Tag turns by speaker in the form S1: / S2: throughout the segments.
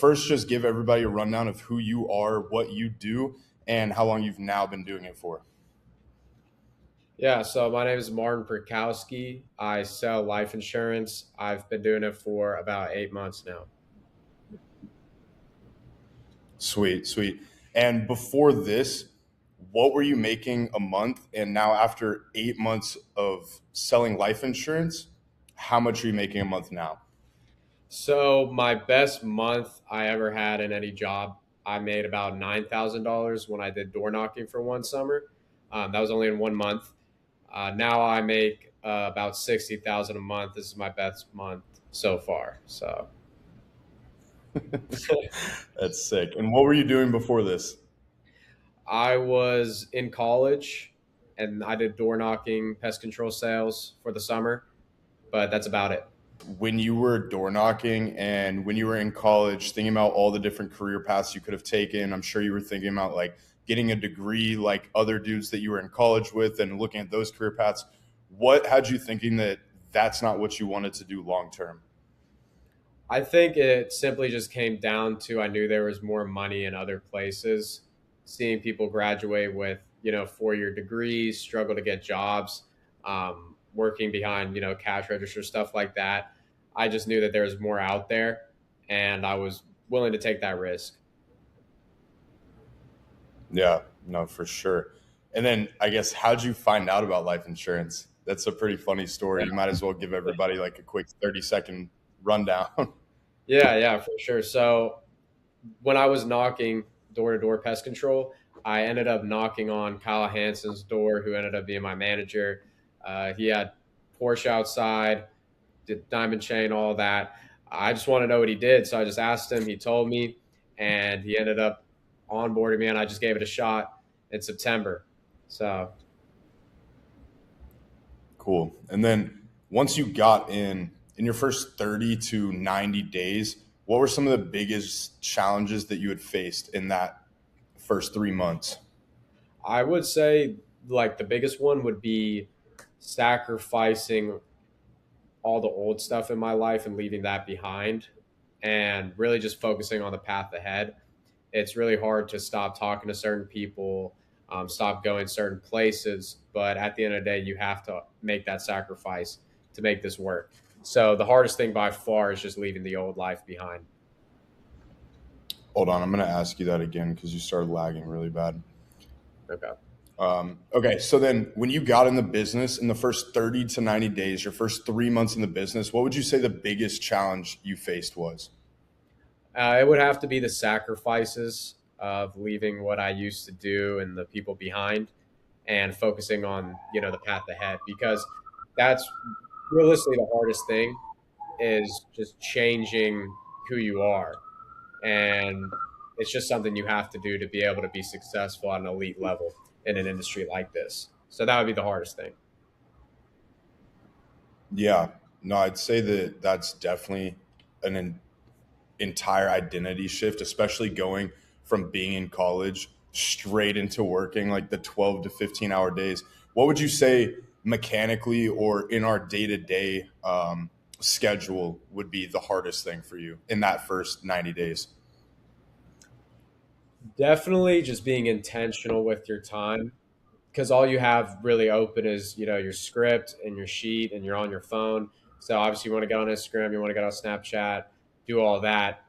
S1: first, just give everybody a rundown of who you are, what you do, and how long you've now been doing it for.
S2: Yeah, so my name is Martin Perkowski. I sell life insurance. I've been doing it for about 8 months now.
S1: Sweet, sweet. And before this, what were you making a month? And now, after 8 months of selling life insurance, how much are you making a month now?
S2: So my best month I ever had in any job, I made about $9,000 when I did door knocking for one summer. That was only in 1 month. Now I make about 60,000 a month. This is my best month so far. So
S1: That's sick. And what were you doing before this?
S2: I was in college and I did door knocking, pest control sales for the summer, but that's about it.
S1: When you were door knocking and when you were in college, thinking about all the different career paths you could have taken, I'm sure you were thinking about like getting a degree like other dudes that you were in college with and looking at those career paths. What had you thinking that that's not what you wanted to do long term?
S2: I think it simply just came down to I knew there was more money in other places. Seeing people graduate with 4-year degrees, struggle to get jobs, working behind cash register stuff like that. I just knew that there was more out there, and I was willing to take that risk.
S1: Yeah, no, for sure. And then I guess how'd you find out about life insurance? That's a pretty funny story.
S2: Yeah,
S1: You might as well give everybody like a quick 30-second rundown.
S2: yeah, for sure. So when I was knocking door to door pest control, I ended up knocking on Kyle Hansen's door, who ended up being my manager. He had Porsche outside, did diamond chain, all that. I just want to know what he did, so I just asked him. He told me, and he ended up onboarding me, and I just gave it a shot in September. So
S1: Cool. And then once you got in your first 30 to 90 days, what were some of the biggest challenges that you had faced in that first 3 months?
S2: I would say like the biggest one would be sacrificing all the old stuff in my life and leaving that behind and really just focusing on the path ahead. It's really hard to stop talking to certain people, stop going certain places, but at the end of the day, you have to make that sacrifice to make this work. So the hardest thing by far is just leaving the old life behind.
S1: Hold on, I'm going to ask you that again because you started lagging really bad.
S2: Okay.
S1: Okay, so then when you got in the business in the first 30 to 90 days, your first 3 months in the business, what would you say the biggest challenge you faced was?
S2: It would have to be the sacrifices of leaving what I used to do and the people behind and focusing on, the path ahead because that's realistically the hardest thing is just changing who you are. And it's just something you have to do to be able to be successful at an elite level in an industry like this. So that would be the hardest thing.
S1: Yeah, no, I'd say that that's definitely an entire identity shift, especially going from being in college straight into working like the 12 to 15-hour days. What would you say mechanically or in our day to day schedule would be the hardest thing for you in that first 90 days?
S2: Definitely just being intentional with your time because all you have really open is your script and your sheet and you're on your phone. So obviously you want to get on Instagram, you want to get on Snapchat, do all that,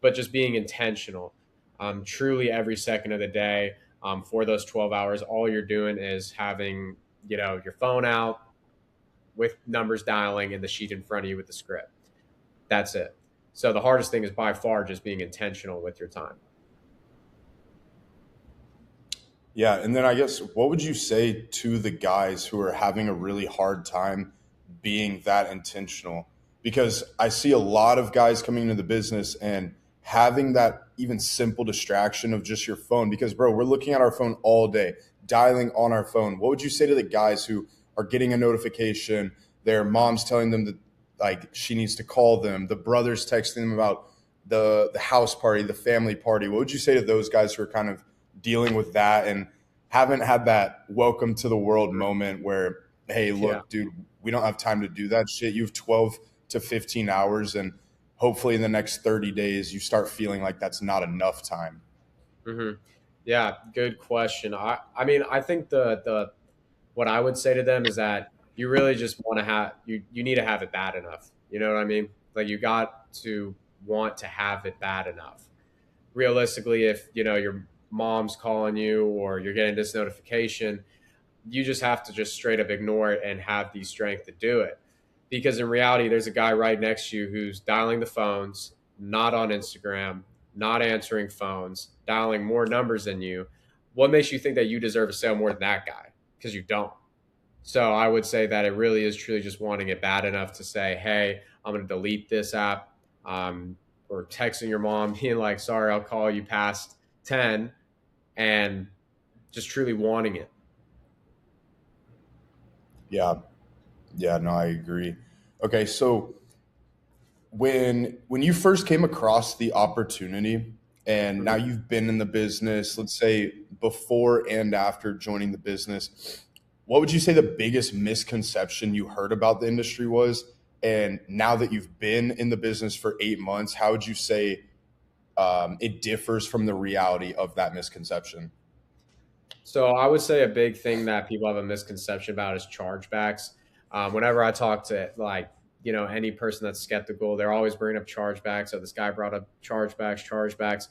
S2: but just being intentional. Truly every second of the day, for those 12 hours, all you're doing is having your phone out with numbers dialing and the sheet in front of you with the script. That's it. So the hardest thing is by far just being intentional with your time.
S1: Yeah, and then I guess what would you say to the guys who are having a really hard time being that intentional? Because I see a lot of guys coming into the business and having that even simple distraction of just your phone. Because, bro, we're looking at our phone all day, dialing on our phone. What would you say to the guys who are getting a notification, their mom's telling them that like she needs to call them, the brothers texting them about the house party, the family party? What would you say to those guys who are kind of dealing with that and haven't had that welcome to the world moment where, hey,
S2: Yeah.
S1: look, dude, we don't have time to do that shit. You have 12 to 15 hours. And hopefully in the next 30 days you start feeling like that's not enough time?
S2: Hmm. Yeah, good question. I mean, I think the what I would say to them is that you really just want to have you need to have it bad enough. You know what I mean? Like you got to want to have it bad enough. Realistically, if you know your mom's calling you or you're getting this notification, you just have to just straight up ignore it and have the strength to do it. Because in reality, there's a guy right next to you who's dialing the phones, not on Instagram, not answering phones, dialing more numbers than you. What makes you think that you deserve a sale more than that guy? Because you don't. So I would say that it really is truly just wanting it bad enough to say, hey, I'm going to delete this app, um, or texting your mom, being like, sorry, I'll call you past 10, and just truly wanting it.
S1: Yeah. Yeah, no, I agree. Okay, so when you first came across the opportunity and now
S2: Mhm.
S1: you've been in the business, let's say before and after joining the business, what would you say the biggest misconception you heard about the industry was? And now that you've been in the business for 8 months, how would you say it differs from the reality of that misconception?
S2: So I would say a big thing that people have a misconception about is chargebacks. Whenever I talk to like any person that's skeptical, they're always bringing up chargebacks. So this guy brought up chargebacks,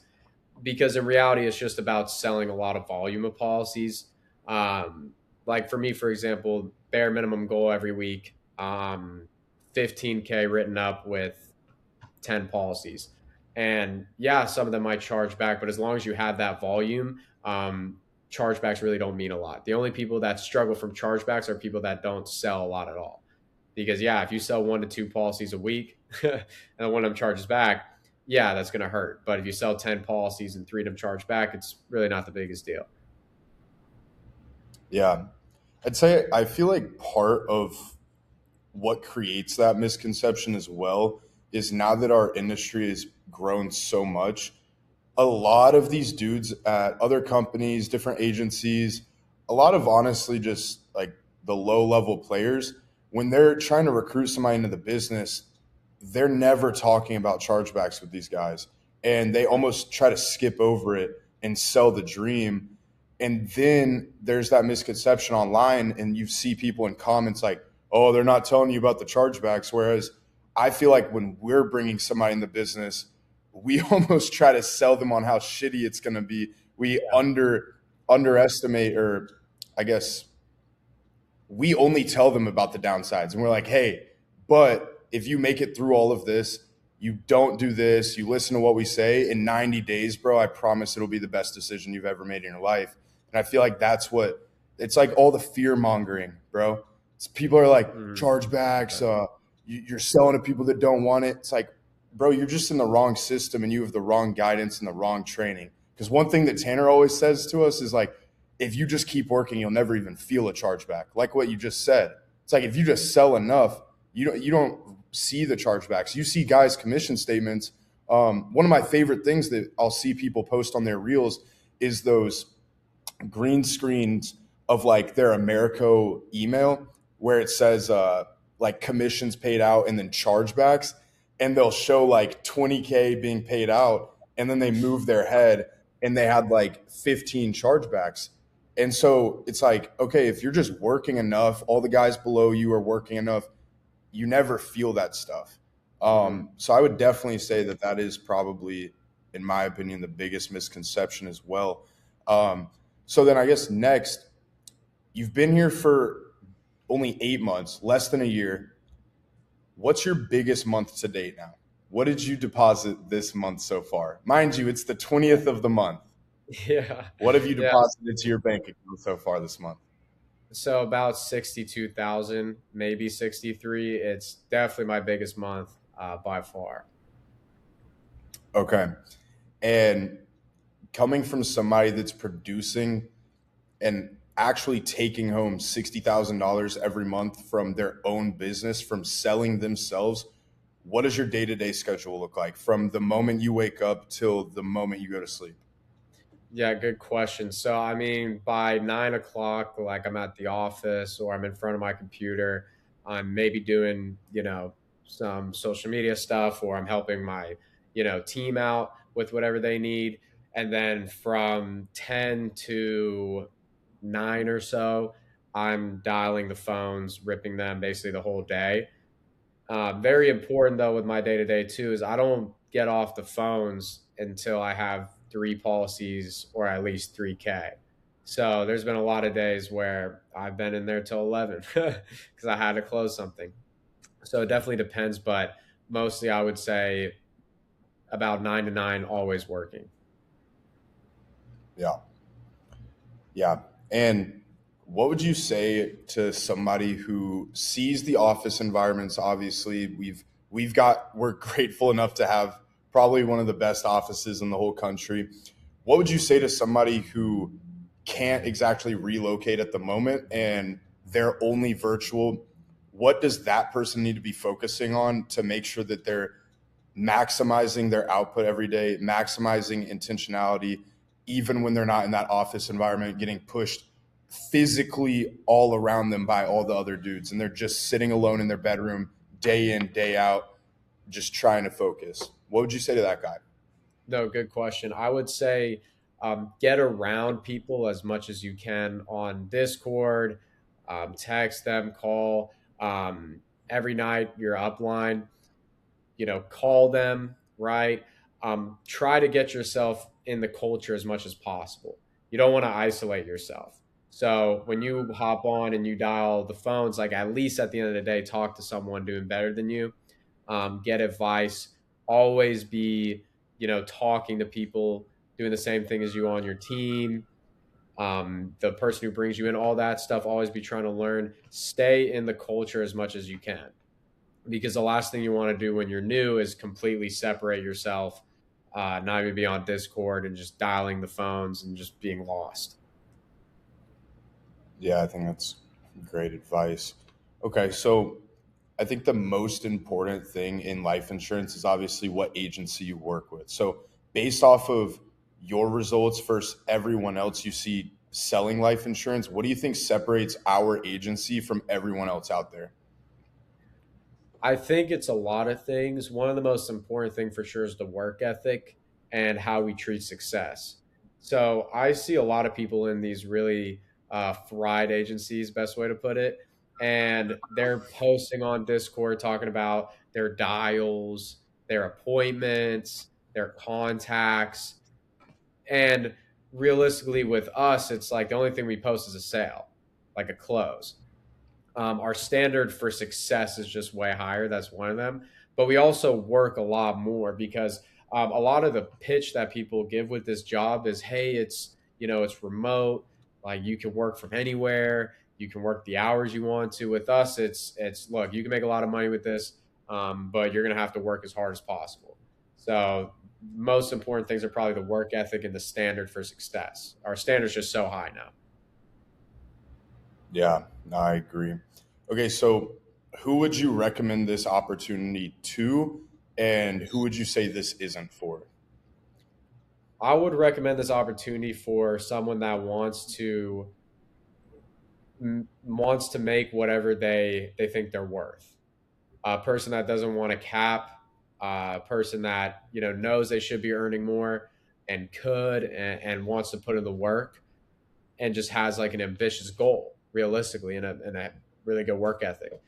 S2: because in reality, it's just about selling a lot of volume of policies. Um, like for me, for example, bare minimum goal every week, 15K written up with 10 policies. And yeah, some of them might charge back, but as long as you have that volume, chargebacks really don't mean a lot. The only people that struggle from chargebacks are people that don't sell a lot at all. Because yeah, if you sell 1 to 2 policies a week and one of them charges back, yeah, that's going to hurt. But if you sell 10 policies and 3 of them charge back, it's really not the biggest deal.
S1: Yeah. I'd say I feel like part of what creates that misconception as well is now that our industry has grown so much, a lot of these dudes at other companies, different agencies, a lot of honestly just like the low level players, when they're trying to recruit somebody into the business, they're never talking about chargebacks with these guys. And they almost try to skip over it and sell the dream. And then there's that misconception online, and you see people in comments like, oh, they're not telling you about the chargebacks. Whereas I feel like when we're bringing somebody in the business, we almost try to sell them on how shitty it's going to be. We underestimate, or I guess we only tell them about the downsides, and we're like, hey, but if you make it through all of this, you don't do this, you listen to what we say, in 90 days, bro, I promise it'll be the best decision you've ever made in your life. And I feel like that's what it's like, all the fear mongering, bro. People are like,
S2: Mm-hmm.
S1: chargebacks, you're selling to people that don't want it. It's like, bro, you're just in the wrong system and you have the wrong guidance and the wrong training. Because one thing that Tanner always says to us is like, if you just keep working, you'll never even feel a chargeback. Like what you just said. It's like if you just sell enough, you don't see the chargebacks. You see guys' commission statements. One of my favorite things that I'll see people post on their reels is those green screens of like their Americo email where it says like commissions paid out and then chargebacks, and they'll show like 20K being paid out, and then they move their head and they had like 15 chargebacks. And so it's like, okay, if you're just working enough, all the guys below you are working enough, you never feel that stuff.
S2: Mm-hmm.
S1: So I would definitely say that that is probably, in my opinion, the biggest misconception as well. Um, so then I guess next, you've been here for only 8 months, less than a year. What's your biggest month to date now? What did you deposit this month so far? Mind you, it's the 20th of the month.
S2: Yeah.
S1: What have you
S2: Yeah.
S1: deposited to your bank account so far this month?
S2: So about 62,000, maybe 63. It's definitely my biggest month by far.
S1: Okay. And coming from somebody that's producing and actually taking home $60,000 every month from their own business, from selling themselves, what does your day to day schedule look like from the moment you wake up till the moment you go to sleep?
S2: Yeah, good question. So, I mean, by 9 o'clock, like I'm at the office or I'm in front of my computer, I'm maybe doing, some social media stuff, or I'm helping my, team out with whatever they need. And then from 10 to 9 or so, I'm dialing the phones, ripping them basically the whole day. Very important though with my day to day too is I don't get off the phones until I have three policies or at least 3K. So there's been a lot of days where I've been in there till 11 because I had to close something. So it definitely depends, but mostly I would say about 9 to 9, always working.
S1: Yeah. Yeah. And what would you say to somebody who sees the office environments? Obviously, we're grateful enough to have probably one of the best offices in the whole country. What would you say to somebody who can't exactly relocate at the moment and they're only virtual? What does that person need to be focusing on to make sure that they're maximizing their output every day, maximizing intentionality, even when they're not in that office environment, getting pushed physically all around them by all the other dudes, and they're just sitting alone in their bedroom day in, day out, just trying to focus? What would you say to that guy?
S2: No, good question. I would say get around people as much as you can on Discord, text them, call. Every night, your upline, call them, right? Try to get yourself in the culture as much as possible. You don't want to isolate yourself. So when you hop on and you dial the phones, like at least at the end of the day, talk to someone doing better than you, get advice, always be, talking to people doing the same thing as you on your team, the person who brings you in, all that stuff, always be trying to learn, stay in the culture as much as you can because the last thing you want to do when you're new is completely separate yourself, not even be on Discord and just dialing the phones and just being lost.
S1: Yeah, I think that's great advice. Okay, so I think the most important thing in life insurance is obviously what agency you work with. So, based off of your results versus everyone else you see selling life insurance, what do you think separates our agency from everyone else out there?
S2: I think it's a lot of things. One of the most important thing for sure is the work ethic and how we treat success. So I see a lot of people in these really fried agencies, best way to put it, and they're posting on Discord talking about their dials, their appointments, their contacts, and realistically, with us, it's like the only thing we post is a sale, like a close. Our standard for success is just way higher. That's one of them. But we also work a lot more because a lot of the pitch that people give with this job is, hey, it's remote. Like you can work from anywhere. You can work the hours you want to. With us, it's look, you can make a lot of money with this, but you're gonna have to work as hard as possible. So most important things are probably the work ethic and the standard for success. Our standard's just so high now.
S1: Yeah, I agree. Okay, so who would you recommend this opportunity to, and who would you say this isn't for?
S2: I would recommend this opportunity for someone that wants to make whatever they think they're worth. A person that doesn't want to cap, a person that knows they should be earning more and could and wants to put in the work and just has like an ambitious goal, realistically, and a really good work ethic.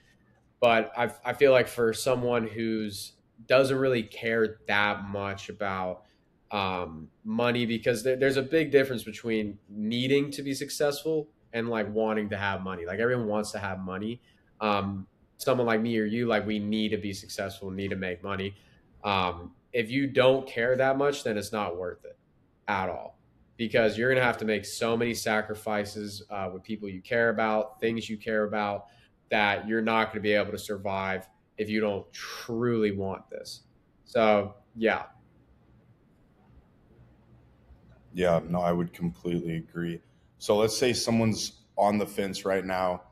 S2: But I feel like for someone who's doesn't really care that much about money, because there's a big difference between needing to be successful and like wanting to have money. Like everyone wants to have money. Um, Someone like me or you, like we need to be successful, need to make money. If you don't care that much, then it's not worth it at all because you're going to have to make so many sacrifices with people you care about, things you care about, that you're not going to be able to survive if you don't truly want this. So, yeah,
S1: Yeah, no, I would completely agree. So let's say someone's on the fence right now.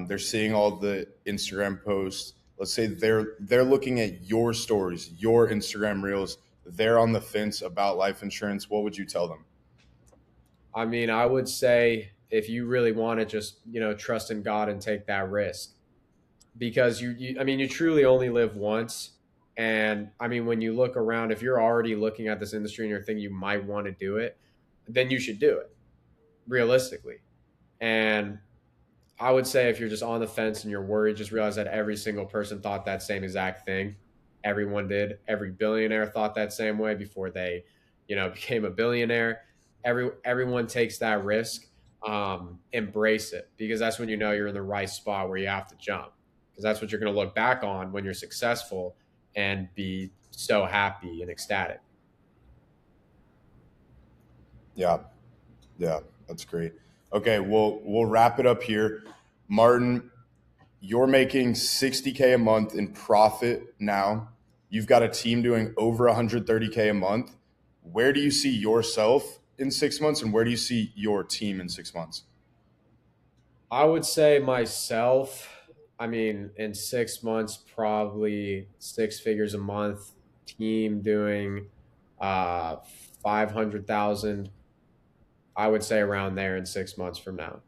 S1: They're seeing all the Instagram posts. Let's say they're looking at your stories, your Instagram reels. They're on the fence about life insurance. What would you tell them?
S2: I mean, I would say if you really want to just, trust in God and take that risk. because I mean, you truly only live once. And I mean, when you look around, if you're already looking at this industry and you're thinking you might want to do it, then you should do it realistically. And I would say if you're just on the fence and you're worried, just realize that every single person thought that same exact thing. Everyone did. Every billionaire thought that same way before they, became a billionaire. Everyone takes that risk. Embrace it, because that's when you know you're in the right spot where you have to jump. Because that's what you're going to look back on when you're successful and be so happy and ecstatic.
S1: Yeah. Yeah. That's great. Okay. We'll wrap it up here. Martin, you're making 60K a month in profit now. You've got a team doing over 130K a month. Where do you see yourself in 6 months, and where do you see your team in 6 months?
S2: I would say myself, I mean, in 6 months, probably six figures a month, team doing 500,000. I would say around there in 6 months from now.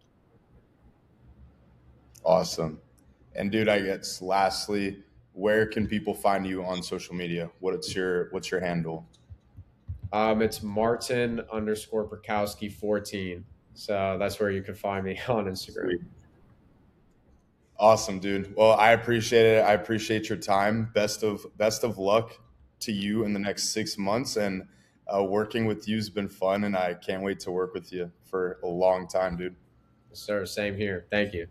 S1: Awesome. And dude, I guess lastly, where can people find you on social media? What's your handle?
S2: It's Martin underscore Perkowski 14. So that's where you can find me on Instagram.
S1: Sweet. Awesome, dude. Well, I appreciate it. I appreciate your time. Best of luck to you in the next 6 months. And working with you has been fun, and I can't wait to work with you for a long time, dude.
S2: Sir, same here. Thank you.